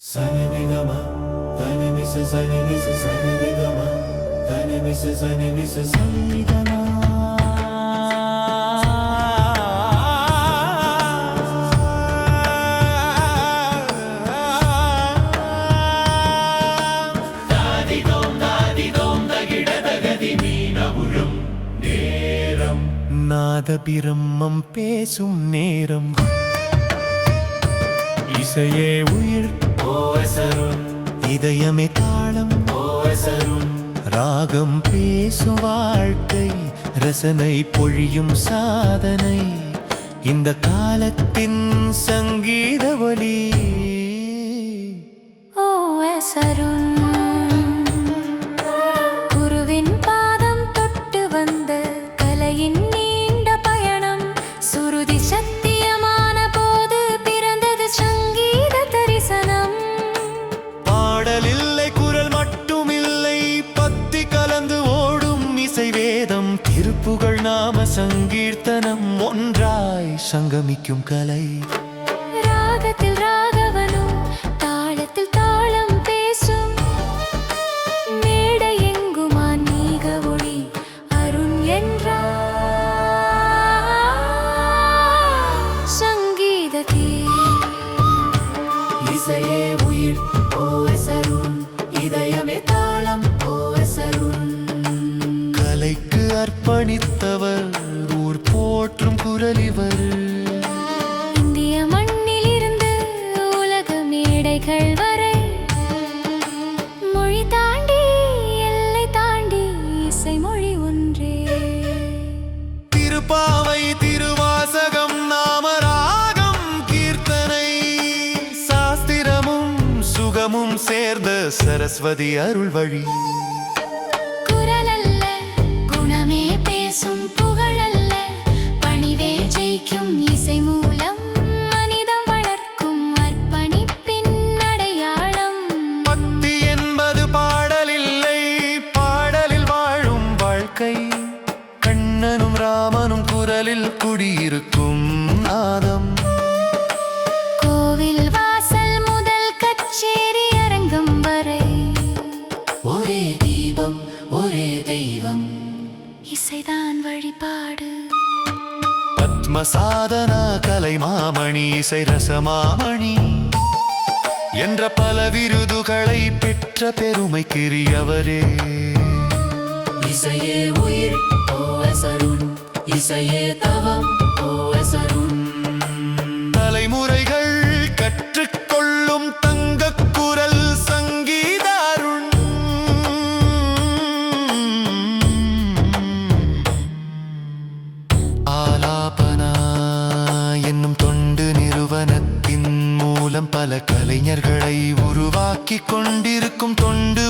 Sanigama, Tanimisa Sanimisa Sanigama, Tanimisa Sanimisa Sanigama. நாத பிரம்மம் பேசும் நேரம் இசையே உயிர் ஓசருண் இதயமே தாளம் ஓசருண் ராகம் பேசும் வாழ்க்கை ரசனை பொழியும் சாதனை இந்த காலத்தின் சங்கீத ஒலி ஓசருண் குருவின் பாதம் தொட்டு வந்த கலையின் நீண்ட பயணம் சுருதி சத்தியமான போது பிறந்தது சங்கீத தரிசனம். பாடலில்லை குரல் மட்டுமில்லை பத்தி கலந்து ஓடும் இசை வேதம் திருப்புகழ் நாம சங்கீர்த்தனம் ஒன்றாய் சங்கமிக்கும் கலை. ராகத்தில் ராகவனும் தாளத்தில் தாளம் பேசும் மேடை எங்கும் ஆன்மீக ஒளி அருண் என்றார் சங்கீதத்தில் இசையே உயிர் ஓசருண் இதயமே தாளம் ஓசருண் கலைக்கு அர்ப்பணித்தவர் ஊர் போற்றும் குரலிவர். இந்திய மண்ணில் இருந்து உலக மேடைகள் வரை மொழி தாண்டி எல்லை தாண்டி இசை மொழி ஒன்றே. திருப்பாவை திருவாசகம் நாமராகம் கீர்த்தனை சாஸ்திரமும் சுகமும் சேர்ந்த சரஸ்வதி அருள் வழி. குரல் அல்ல குணமே பேசும் புகழ் அல்ல பணிவே ஜெயிக்கும் இசை மூலம் மனிதம் வளர்க்கும் அர்ப்பணிப்பின் அடையாளம். பக்தி என்பது பாடலில்லை பாடலில் வாழும் வாழ்க்கை கண்ணனும் ராமனும் குரலில் குடியிருக்கும் நாதம். கோவில் வாசல் முதல் கச்சேரி அரங்கம் வரை ஒரே தீபம் ஒரே தெய்வம் இசைதான் வழிபாடு. பத்ம சாதனா கலை மாமணி இசை ரசமாமணி என்ற பல விருதுகளை பெற்ற பெருமைக்குரியவரே. இசையே உயிர் ஓசருண் இசையே தவம் ஓசருண் தலைமுறைகள் கற்றுக்கொள்ளும் தங்கக் குரல் சங்கீத அருண். ஆலாபனா என்னும் தொண்டு நிறுவனத்தின் மூலம் பல கலைஞர்களை உருவாக்கிக் கொண்டிருக்கும் தொண்டு